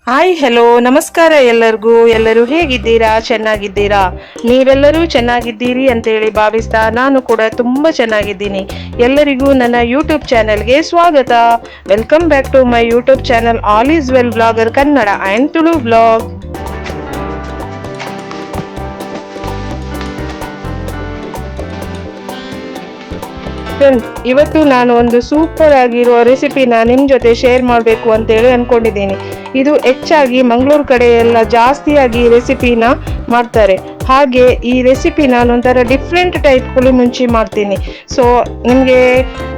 Hi hello ನಮಸ್ಕಾರ ಎಲ್ಲರೂ ಹೇಗಿದ್ದೀರಾ? ಚೆನ್ನಾಗಿದ್ದೀರಾ? ನೀವೆಲ್ಲರೂ ಚೆನ್ನಾಗಿದ್ದೀರಿ ಅಂತೇಳಿ ಭಾವಿಸ್ತಾ ನಾನು ಕೂಡ ತುಂಬ ಚೆನ್ನಾಗಿದ್ದೀನಿ. ಎಲ್ಲರಿಗೂ ನನ್ನ ಯೂಟ್ಯೂಬ್ ಚಾನೆಲ್ಗೆ ಸ್ವಾಗತ. Welcome back to my YouTube channel all is well blogger Kannada and Tulu blog. Friends, ಇವತ್ತು ನಾನು ಒಂದು ಸೂಪರ್ ಆಗಿರುವ ರೆಸಿಪಿನ ನಿಮ್ಮ ಜೊತೆ ಶೇರ್ ಮಾಡಬೇಕು ಅಂತೇಳಿ ಅನ್ಕೊಂಡಿದ್ದೀನಿ. ಇದು ಹೆಚ್ಚಾಗಿ ಮಂಗಳೂರು ಕಡೆ ಎಲ್ಲ ಜಾಸ್ತಿಯಾಗಿ ರೆಸಿಪಿನ ಮಾಡ್ತಾರೆ. ಹಾಗೆ ಈ ರೆಸಿಪಿ ನಾನು ಒಂಥರ ಡಿಫ್ರೆಂಟ್ ಟೈಪ್ ಪುಳಿಮುಂಚಿ ಮಾಡ್ತೀನಿ. ಸೊ ನಿಮಗೆ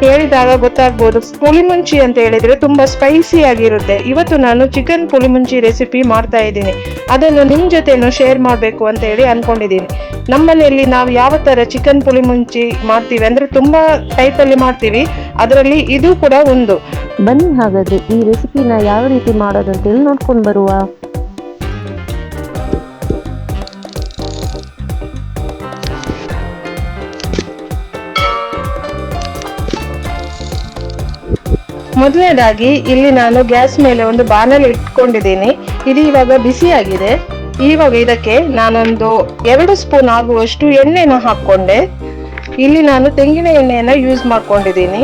ಹೇಳಿದಾಗ ಗೊತ್ತಾಗ್ಬೋದು, ಪುಳಿಮುಂಚಿ ಅಂತ ಹೇಳಿದ್ರೆ ತುಂಬ ಸ್ಪೈಸಿ ಆಗಿರುತ್ತೆ. ಇವತ್ತು ನಾನು ಚಿಕನ್ ಪುಳಿಮುಂಚಿ ರೆಸಿಪಿ ಮಾಡ್ತಾ ಇದ್ದೀನಿ. ಅದನ್ನು ನಿಮ್ಮ ಜೊತೆನೂ ಶೇರ್ ಮಾಡಬೇಕು ಅಂತ ಹೇಳಿ ಅನ್ಕೊಂಡಿದ್ದೀನಿ. ನಮ್ಮನೆಯಲ್ಲಿ ನಾವು ಯಾವ ಥರ ಚಿಕನ್ ಪುಳಿಮುಂಚಿ ಮಾಡ್ತೀವಿ ಅಂದರೆ ತುಂಬ ಟೈಪಲ್ಲಿ ಮಾಡ್ತೀವಿ. ಅದರಲ್ಲಿ ಇದು ಕೂಡ ಒಂದು. ಬನ್ನಿ ಹಾಗಾದ್ರೆ ಈ ರೆಸಿಪಿನ ಯಾವ ರೀತಿ ಮಾಡೋದು ಅಂತೇಳಿ ನೋಡ್ಕೊಂಡು ಬರುವ. ಮೊದಲನೇದಾಗಿ ಇಲ್ಲಿ ನಾನು ಗ್ಯಾಸ್ ಮೇಲೆ ಒಂದು ಬಾಣಲೆ ಇಟ್ಕೊಂಡಿದ್ದೀನಿ. ಇದು ಇವಾಗ ಬಿಸಿಯಾಗಿದೆ. ಇವಾಗ ಇದಕ್ಕೆ ನಾನೊಂದು 2 ಸ್ಪೂನ್ ಆಗುವಷ್ಟು ಎಣ್ಣೆನ ಹಾಕ್ಕೊಂಡೆ. ಇಲ್ಲಿ ನಾನು ತೆಂಗಿನ ಎಣ್ಣೆಯನ್ನ ಯೂಸ್ ಮಾಡ್ಕೊಂಡಿದ್ದೀನಿ.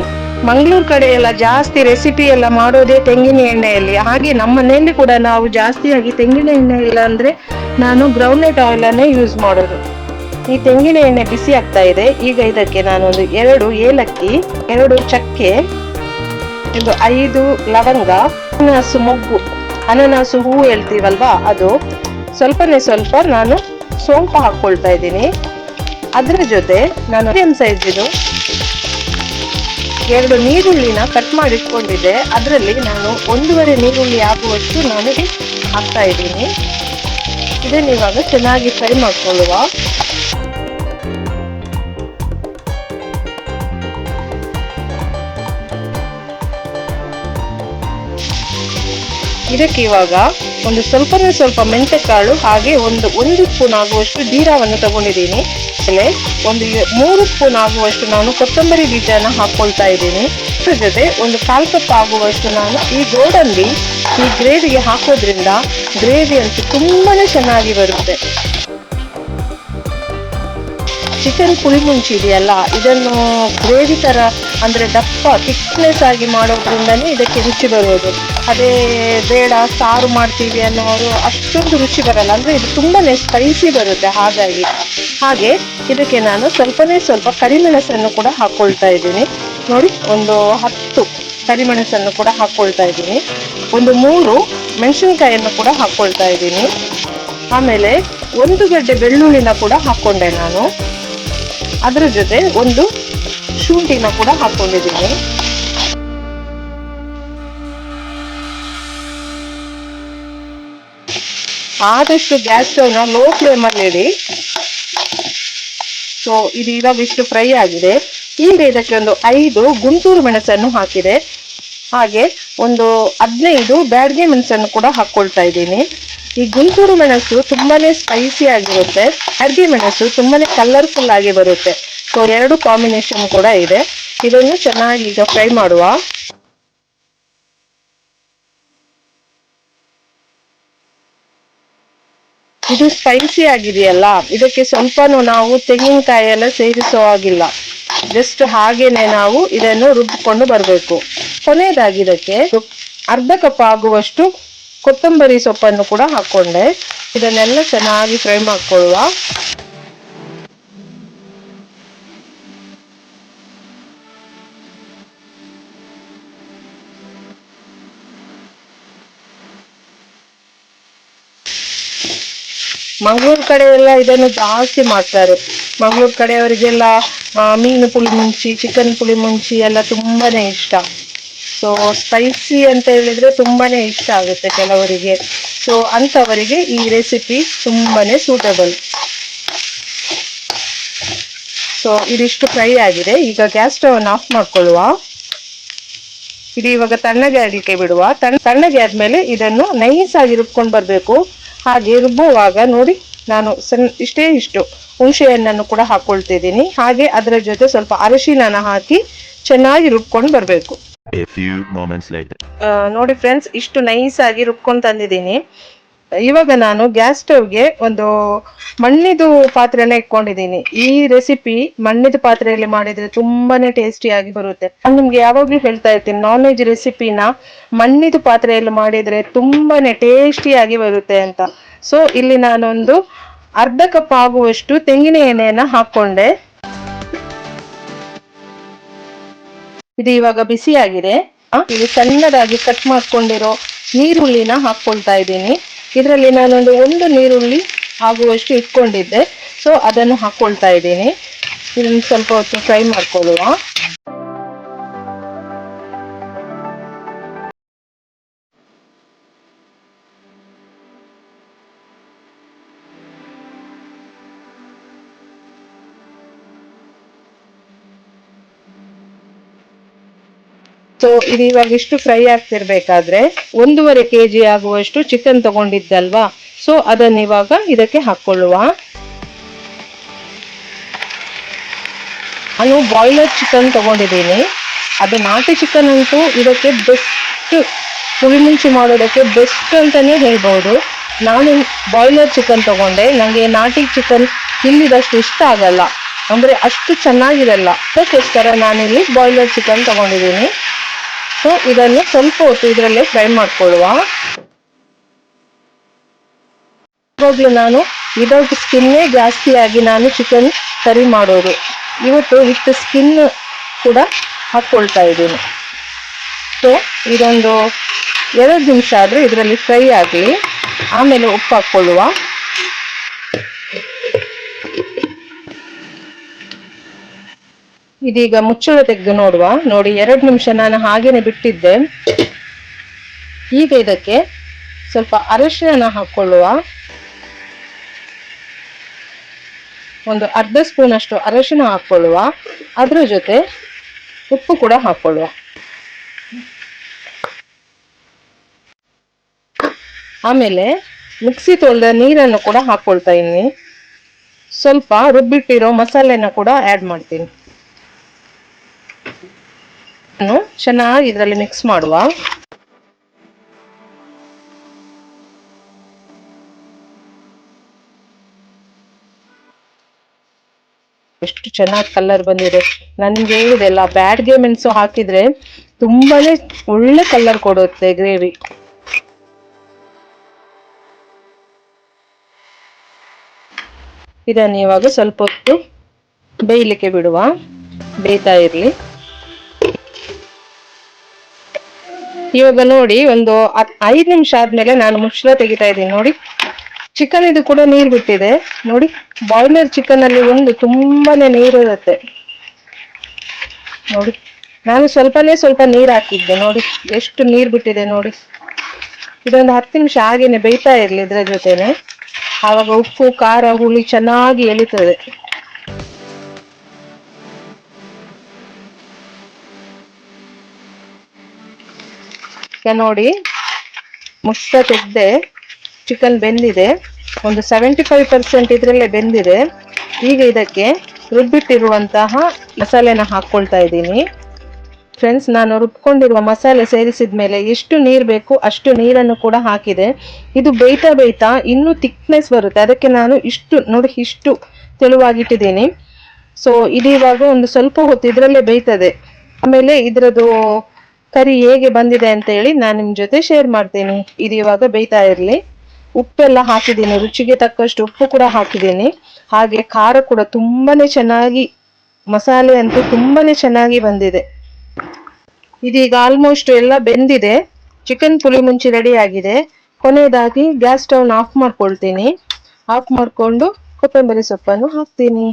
ಮಂಗಳೂರು ಕಡೆ ಎಲ್ಲ ಜಾಸ್ತಿ ರೆಸಿಪಿ ಎಲ್ಲ ಮಾಡೋದೇ ತೆಂಗಿನ ಎಣ್ಣೆಯಲ್ಲಿ. ಹಾಗೆ ನಮ್ಮ ಮನೆಯಲ್ಲಿ ಕೂಡ ನಾವು ಜಾಸ್ತಿಯಾಗಿ ತೆಂಗಿನ ಎಣ್ಣೆ ಇಲ್ಲ ಅಂದ್ರೆ ನಾನು ಗ್ರೌಂಡ್ನಟ್ ಆಯಿಲ್ ಅನ್ನೇ ಯೂಸ್ ಮಾಡೋದು. ಈ ತೆಂಗಿನ ಎಣ್ಣೆ ಬಿಸಿ ಆಗ್ತಾ ಇದೆ. ಈಗ ಇದಕ್ಕೆ ನಾನೊಂದು 2 ಏಲಕ್ಕಿ, 2 ಚಕ್ಕೆ, ಒಂದು 5 ಲವಂಗ, ಅನಾನಸು ಮೊಗ್ಗು, ಅನಾನಸು ಹೂವು ಹೇಳ್ತೀವಲ್ವಾ ಅದು, ಸ್ವಲ್ಪ ನಾನು ಸೋಂಪು ಹಾಕೊಳ್ತಾ ಇದ್ದೀನಿ. ಅದರ ಜೊತೆ ನಾನು ಮೀಡಿಯಂ ಸೈಜ್ ಇದು 2 ನೀರುಳ್ಳಿನ ಕಟ್ ಮಾಡಿ ಇಟ್ಕೊಂಡಿದ್ದೆ. ಅದರಲ್ಲಿ ನಾನು 1.5 ನೀರುಳ್ಳಿ ಆಗುವಷ್ಟು ನಾನು ಹಾಕ್ತಾ ಇದ್ದೀನಿ. ಇದನ್ನ ಇವಾಗ ಚೆನ್ನಾಗಿ ಫ್ರೈ ಮಾಡ್ಕೊಳ್ಳುವ. ಇದಕ್ಕೆ ಇವಾಗ ಒಂದು ಸ್ವಲ್ಪ ಮೆಂತೆಕಾಳು, ಹಾಗೆ ಒಂದು ಸ್ಪೂನ್ ಆಗುವಷ್ಟು ಜೀರಾವನ್ನು ತಗೊಂಡಿದ್ದೀನಿ. ಆಮೇಲೆ ಒಂದು 3 ಸ್ಪೂನ್ ಆಗುವಷ್ಟು ನಾನು ಕೊತ್ತಂಬರಿ ಬೀಜನ ಹಾಕೊಳ್ತಾ ಇದ್ದೀನಿ. ಅದ್ರ ಜೊತೆ ಒಂದು 1/4 ಕಪ್ ಆಗುವಷ್ಟು ನಾನು ಈ ಗೋಡಂಬಿ ಈ ಗ್ರೇವಿಗೆ ಹಾಕೋದ್ರಿಂದ ಗ್ರೇವಿ ಅಂತೂ ತುಂಬಾನೇ ಚೆನ್ನಾಗಿ ಬರುತ್ತೆ. ಚಿಕನ್ ಪುಳಿಮುಂಚಿ ಇದೆಯಲ್ಲ, ಇದನ್ನು ಗ್ರೇವಿ ತರ ಅಂದ್ರೆ ದಪ್ಪ ಥಿಕ್ನೆಸ್ ಆಗಿ ಮಾಡೋದ್ರಿಂದನೇ ಇದಕ್ಕೆ ರುಚಿ ಬರೋದು. ಅದೇ ಬೇಡ ಸಾರು ಮಾಡ್ತೀವಿ ಅನ್ನೋರು ಅಷ್ಟೊಂದು ರುಚಿ ಬರಲ್ಲ. ಅಂದ್ರೆ ಇದು ತುಂಬಾನೇ ಸ್ಪೈಸಿ ಬರುತ್ತೆ. ಹಾಗೆ ಇದಕ್ಕೆ ನಾನು ಸ್ವಲ್ಪ ಕರಿಮೆಣಸನ್ನು ಕೂಡ ಹಾಕೊಳ್ತಾ ಇದ್ದೀನಿ. ನೋಡಿ, ಒಂದು 10 ಕರಿಮೆಣಸನ್ನು ಕೂಡ ಹಾಕೊಳ್ತಾ ಇದ್ದೀನಿ. ಒಂದು 3 ಮೆಣಸಿನಕಾಯಿಯನ್ನು ಕೂಡ ಹಾಕೊಳ್ತಾ ಇದ್ದೀನಿ. ಆಮೇಲೆ 1 ಗಡ್ಡೆ ಬೆಳ್ಳುಳ್ಳಿನ ಕೂಡ ಹಾಕೊಂಡೆ ನಾನು. ಅದರ ಜೊತೆ ಒಂದು ಶುಂಠಿನ ಕೂಡ ಹಾಕೊಂಡಿದ್ದೀನಿ. ಆದಷ್ಟು ಗ್ಯಾಸ್ ಸ್ಟವ್ನ ಲೋ ಫ್ಲೇಮ್ ಅಲ್ಲಿ ಇಡಿ. ಸೊ ಇದು ಇವಾಗ ಇಷ್ಟು ಫ್ರೈ ಆಗಿದೆ. ಈಗ ಇದಕ್ಕೆ ಒಂದು 5 ಗುಂಟೂರು ಮೆಣಸನ್ನು ಹಾಕಿದೆ. ಹಾಗೆ ಒಂದು 15 ಬ್ಯಾಡಗಿ ಮೆಣಸನ್ನು ಕೂಡ ಹಾಕೊಳ್ತಾ ಇದ್ದೀನಿ. ಈ ಗುಂಟೂರು ಮೆಣಸು ತುಂಬಾನೇ ಸ್ಪೈಸಿ ಆಗಿರುತ್ತೆ. ಬ್ಯಾಡಗಿ ಮೆಣಸು ತುಂಬಾನೇ ಕಲರ್ಫುಲ್ ಆಗಿ ಬರುತ್ತೆ. ಸೊ 2 ಕಾಂಬಿನೇಷನ್ ಕೂಡ ಇದೆ. ಇದನ್ನು ಚೆನ್ನಾಗಿ ಈಗ ಫ್ರೈ ಮಾಡುವ. ಇದು ಸ್ಪೈಸಿ ಆಗಿದೆಯಲ್ಲ, ಇದಕ್ಕೆ ಸ್ವಲ್ಪನೂ ನಾವು ತೆಂಗಿನಕಾಯಿ ಎಲ್ಲ ಸೇರಿಸೋ ಹಾಗಿಲ್ಲ. ಜಸ್ಟ್ ಹಾಗೇನೆ ನಾವು ಇದನ್ನು ರುಬ್ಬಿಕೊಂಡು ಬರಬೇಕು. ಕೊನೆಯದಾಗಿ ಇದಕ್ಕೆ 1/2 ಕಪ್ ಆಗುವಷ್ಟು ಕೊತ್ತಂಬರಿ ಸೊಪ್ಪನ್ನು ಕೂಡ ಹಾಕೊಂಡೆ. ಇದನ್ನೆಲ್ಲ ಚೆನ್ನಾಗಿ ಫ್ರೈ ಮಾಡ್ಕೊಳ್ಳುವ. ಮಂಗಳೂರು ಕಡೆ ಎಲ್ಲ ಇದನ್ನು ಜಾಸ್ತಿ ಮಾಡ್ತಾರೆ. ಮಂಗಳೂರು ಕಡೆಯವರಿಗೆಲ್ಲ ಮೀನು ಪುಳಿಮುಂಚಿ, ಚಿಕನ್ ಪುಳಿಮುಂಚಿ ಎಲ್ಲ ತುಂಬಾನೇ ಇಷ್ಟ. ಸೊ ಸ್ಪೈಸಿ ಅಂತ ಹೇಳಿದ್ರೆ ತುಂಬಾನೇ ಇಷ್ಟ ಆಗುತ್ತೆ ಕೆಲವರಿಗೆ. ಸೊ ಅಂಥವರಿಗೆ ಈ ರೆಸಿಪಿ ತುಂಬಾನೇ ಸೂಟಬಲ್. ಸೊ ಇದಿಷ್ಟು ಫ್ರೈ ಆಗಿದೆ. ಈಗ ಗ್ಯಾಸ್ ಸ್ಟವ್ ಅನ್ನು ಆಫ್ ಮಾಡ್ಕೊಳ್ಳುವ. ಇದು ಇವಾಗ ತಣ್ಣಗೆ ಆಗಲಿಕ್ಕೆ ಬಿಡುವ. ತಣ್ಣಗೆ ಆದ್ಮೇಲೆ ಇದನ್ನು ನೈಸ್ ಆಗಿ ರುಬ್ಕೊಂಡು ಬರಬೇಕು. ಹಾಗೆ ರುಬ್ಬುವಾಗ ನೋಡಿ, ನಾನು ಇಷ್ಟು ಹುಣಸೆ ಹಣ್ಣನ್ನು ಕೂಡ ಹಾಕೊಳ್ತಿದ್ದೀನಿ. ಹಾಗೆ ಅದರ ಜೊತೆ ಸ್ವಲ್ಪ ಅರಿಶಿನ ಹಾಕಿ ಚೆನ್ನಾಗಿ ರುಬ್ಕೊಂಡು ಬರಬೇಕು. A few moments later. ನೋಡಿ ಫ್ರೆಂಡ್ಸ್, ಇಷ್ಟು ನೈಸ್ ಆಗಿ ರುಬ್ಕೊಂಡು ತಂದಿದ್ದೀನಿ. ಇವಾಗ ನಾನು ಗ್ಯಾಸ್ ಸ್ಟವ್ಗೆ ಒಂದು ಮಣ್ಣಿದು ಪಾತ್ರೆನ ಇಟ್ಕೊಂಡಿದ್ದೀನಿ. ಈ ರೆಸಿಪಿ ಮಣ್ಣಿದ ಪಾತ್ರೆಯಲ್ಲಿ ಮಾಡಿದ್ರೆ ತುಂಬಾನೇ ಟೇಸ್ಟಿಯಾಗಿ ಬರುತ್ತೆ. ನಾನು ನಿಮ್ಗೆ ಯಾವಾಗ್ಲೂ ಹೇಳ್ತಾ ಇರ್ತೀನಿ, ನಾನ್ ವೆಜ್ ರೆಸಿಪಿನ ಮಣ್ಣಿದು ಪಾತ್ರೆಯಲ್ಲಿ ಮಾಡಿದ್ರೆ ತುಂಬಾನೇ ಟೇಸ್ಟಿಯಾಗಿ ಬರುತ್ತೆ ಅಂತ. ಸೊ ಇಲ್ಲಿ ನಾನೊಂದು ಅರ್ಧ ಕಪ್ ಆಗುವಷ್ಟು ತೆಂಗಿನ ಎಣ್ಣೆಯನ್ನ ಹಾಕೊಂಡೆ. ಇದು ಇವಾಗ ಬಿಸಿ ಆಗಿದೆ. ಇದು ಸಣ್ಣದಾಗಿ ಕಟ್ ಮಾಡ್ಕೊಂಡಿರೋ ನೀರುಳ್ಳಿನ ಹಾಕೊಳ್ತಾ ಇದ್ದೀನಿ. ಇದರಲ್ಲಿ ನಾನೊಂದು ನೀರುಳ್ಳಿ ಆಗುವಷ್ಟು ಇಟ್ಕೊಂಡಿದ್ದೆ, ಸೊ ಅದನ್ನು ಹಾಕೊಳ್ತಾ ಇದ್ದೀನಿ. ಇದನ್ನು ಸ್ವಲ್ಪ ಹೊತ್ತು ಫ್ರೈ ಮಾಡ್ಕೊಳ್ಳುವ. ಸೊ ಇದು ಇವಾಗ ಇಷ್ಟು ಫ್ರೈ ಆಗ್ತಿರ್ಬೇಕಾದ್ರೆ 1.5 kg ಆಗುವಷ್ಟು ಚಿಕನ್ ತಗೊಂಡಿದ್ದಲ್ವಾ, ಸೊ ಅದನ್ನ ಇವಾಗ ಇದಕ್ಕೆ ಹಾಕೊಳ್ಳುವ. ನಾನು ಬಾಯ್ಲರ್ ಚಿಕನ್ ತಗೊಂಡಿದ್ದೀನಿ. ಅದು ನಾಟಿ ಚಿಕನ್ ಅಂತೂ ಇದಕ್ಕೆ ಬೆಸ್ಟ್, ಪುಳಿಮುಂಚಿ ಮಾಡೋದಕ್ಕೆ ಬೆಸ್ಟ್ ಅಂತಾನೆ ಹೇಳ್ಬಹುದು. ನಾನು ಬಾಯ್ಲರ್ ಚಿಕನ್ ತಗೊಂಡೆ. ನನಗೆ ನಾಟಿ ಚಿಕನ್ ಇಲ್ಲಿದಷ್ಟು ಇಷ್ಟ ಆಗಲ್ಲ, ಅಂದ್ರೆ ಅಷ್ಟು ಚೆನ್ನಾಗಿರಲ್ಲ. ಅದಕ್ಕೋಸ್ಕರ ನಾನಿಲ್ಲಿ ಬಾಯ್ಲರ್ ಚಿಕನ್ ತಗೊಂಡಿದ್ದೀನಿ. ಸೊ ಇದನ್ನು ಸ್ವಲ್ಪ ಹೊತ್ತು ಇದರಲ್ಲೇ ಫ್ರೈ ಮಾಡ್ಕೊಳ್ಳುವ. ಇವಾಗಲೂ ನಾನು ವಿದೌಟ್ ಸ್ಕಿನ್ನೇ ಜಾಸ್ತಿಯಾಗಿ ನಾನು ಚಿಕನ್ ಕರಿ ಮಾಡೋದು. ಇವತ್ತು ವಿತ್ ಸ್ಕಿನ್ ಕೂಡ ಹಾಕ್ಕೊಳ್ತಾ ಇದ್ದೀನಿ. ಸೊ ಇದೊಂದು 2 ನಿಮಿಷ ಆದ್ರೆ ಇದರಲ್ಲಿ ಫ್ರೈ ಆಗಲಿ, ಆಮೇಲೆ ಉಪ್ಪು ಹಾಕ್ಕೊಳ್ಳುವ. ಇದೀಗ ಮುಚ್ಚಳ ತೆಗೆದು ನೋಡುವ. ನೋಡಿ, 2 ನಿಮಿಷ ನಾನು ಹಾಗೇನೆ ಬಿಟ್ಟಿದ್ದೆ. ಈಗ ಇದಕ್ಕೆ ಸ್ವಲ್ಪ ಅರಿಶಿನ ಹಾಕೊಳ್ಳುವ. ಒಂದು ಅರ್ಧ ಸ್ಪೂನ್ ಅಷ್ಟು ಅರಿಶಿನ ಹಾಕೊಳ್ಳುವ. ಅದ್ರ ಜೊತೆ ಉಪ್ಪು ಕೂಡ ಹಾಕೊಳ್ಳುವ. ಆಮೇಲೆ ಮಿಕ್ಸಿ ತೊಳೆದ ನೀರನ್ನು ಕೂಡ ಹಾಕೊಳ್ತಾ ಇದ್ದೀನಿ. ಸ್ವಲ್ಪ ರುಬ್ಬಿಟ್ಟಿರೋ ಮಸಾಲೆನ ಕೂಡ ಆಡ್ ಮಾಡ್ತೀನಿ. ಚೆನ್ನಾಗಿ ಇದರಲ್ಲಿ ಮಿಕ್ಸ್ ಮಾಡುವ. ಎಷ್ಟು ಚೆನ್ನಾಗಿ ಕಲರ್ ಬಂದಿದೆ. ನಾನು ನಿಮ್ಗೆ ಹೇಳಿದೆಲ್ಲ, ಬ್ಯಾಡ್ಗೆ ಮೆಣಸು ಹಾಕಿದ್ರೆ ತುಂಬಾನೇ ಒಳ್ಳೆ ಕಲರ್ ಕೊಡುತ್ತೆ ಗ್ರೇವಿ. ಇದನ್ನು ಇವಾಗ ಸ್ವಲ್ಪ ಹೊತ್ತು ಬೇಯಲಿಕ್ಕೆ ಬಿಡುವ. ಬೇಯ್ತಾ ಇರ್ಲಿ. ಇವಾಗ ನೋಡಿ, ಒಂದು 5 ನಿಮಿಷ ಆದ್ಮೇಲೆ ನಾನು ಮುಚ್ಚಳ ತೆಗಿತಾ ಇದ್ದೀನಿ. ನೋಡಿ, ಚಿಕನ್ ಇದು ಕೂಡ ನೀರು ಬಿಟ್ಟಿದೆ. ನೋಡಿ, ಬಾಯ್ಲರ್ ಚಿಕನ್ ಅಲ್ಲಿ ತುಂಬಾನೇ ನೀರು ಇರುತ್ತೆ. ನೋಡಿ, ನಾನು ಸ್ವಲ್ಪ ನೀರು ಹಾಕಿದ್ದೆ. ನೋಡಿ ಎಷ್ಟು ನೀರು ಬಿಟ್ಟಿದೆ ನೋಡಿ. ಇದೊಂದು 10 ನಿಮಿಷ ಹಾಗೇನೆ ಬೇಯ್ತಾ ಇರ್ಲಿ ಇದ್ರ ಜೊತೆನೆ. ಆವಾಗ ಉಪ್ಪು, ಖಾರ, ಹುಳಿ ಚೆನ್ನಾಗಿ ಎಳಿತದೆ. ನೋಡಿ, ಮುಚ್ಚಳ ತೆಗ್ದೆ, ಚಿಕನ್ ಬೆಂದಿದೆ. ಒಂದು 75% ಇದ್ರಲ್ಲೇ ಬೆಂದಿದೆ. ಈಗ ಇದಕ್ಕೆ ರುಬ್ಬಿಟ್ಟಿರುವಂತಹ ಮಸಾಲೆನ ಹಾಕೊಳ್ತಾ ಇದ್ದೀನಿ. ಫ್ರೆಂಡ್ಸ್, ನಾನು ರುಬ್ಕೊಂಡಿರುವ ಮಸಾಲೆ ಸೇರಿಸಿದ ಮೇಲೆ ಎಷ್ಟು ನೀರು ಬೇಕು ಅಷ್ಟು ನೀರನ್ನು ಕೂಡ ಹಾಕಿದೆ. ಇದು ಬೇಯ್ತಾ ಇನ್ನೂ ಥಿಕ್ನೆಸ್ ಬರುತ್ತೆ. ಅದಕ್ಕೆ ನಾನು ಇಷ್ಟು ತೆಳುವಾಗಿಟ್ಟಿದ್ದೀನಿ. ಸೊ ಇದು ಇವಾಗ ಒಂದು ಸ್ವಲ್ಪ ಹೊತ್ತು ಇದರಲ್ಲೇ ಬೇಯ್ತದೆ. ಆಮೇಲೆ ಇದ್ರದ್ದು ಕರಿ ಹೇಗೆ ಬಂದಿದೆ ಅಂತ ಹೇಳಿ ನಾನು ನಿಮ್ ಜೊತೆ ಶೇರ್ ಮಾಡ್ತೀನಿ. ಇದು ಇವಾಗ ಬೇಯ್ತಾ ಇರ್ಲಿ. ಉಪ್ಪೆಲ್ಲ ಹಾಕಿದ್ದೀನಿ, ರುಚಿಗೆ ತಕ್ಕಷ್ಟು ಉಪ್ಪು ಕೂಡ ಹಾಕಿದ್ದೀನಿ. ಹಾಗೆ ಖಾರ ಕೂಡ ತುಂಬಾನೇ ಚೆನ್ನಾಗಿ, ಮಸಾಲೆ ಅಂತೂ ತುಂಬಾನೇ ಚೆನ್ನಾಗಿ ಬಂದಿದೆ. ಇದೀಗ ಆಲ್ಮೋಸ್ಟ್ ಎಲ್ಲ ಬೆಂದಿದೆ. ಚಿಕನ್ ಪುಳಿ ಮುಂಚಿ ರೆಡಿ ಆಗಿದೆ. ಕೊನೆಯದಾಗಿ ಗ್ಯಾಸ್ ಸ್ಟವ್ ಆಫ್ ಮಾಡ್ಕೊಳ್ತೀನಿ. ಆಫ್ ಮಾಡ್ಕೊಂಡು ಕೊತ್ತಂಬರಿ ಸೊಪ್ಪನ್ನು ಹಾಕ್ತೀನಿ.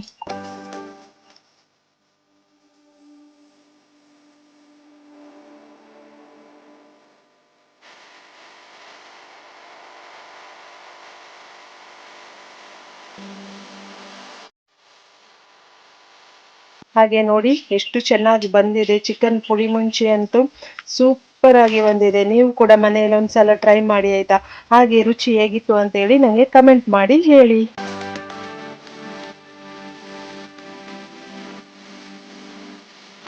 ಹಾಗೆ ನೋಡಿ ಎಷ್ಟು ಚೆನ್ನಾಗಿ ಬಂದಿದೆ. ಚಿಕನ್ ಪುಳಿ ಮುಂಚಿ ಅಂತೂ ಸೂಪರ್ ಆಗಿ ಬಂದಿದೆ. ನೀವು ಕೂಡ ಮನೆಯಲ್ಲಿ ಒಂದ್ಸಲ ಟ್ರೈ ಮಾಡಿ ಆಯ್ತಾ. ಹಾಗೆ ರುಚಿ ಹೇಗಿತ್ತು ಅಂತ ಹೇಳಿ ನನಗೆ ಕಮೆಂಟ್ ಮಾಡಿ ಹೇಳಿ.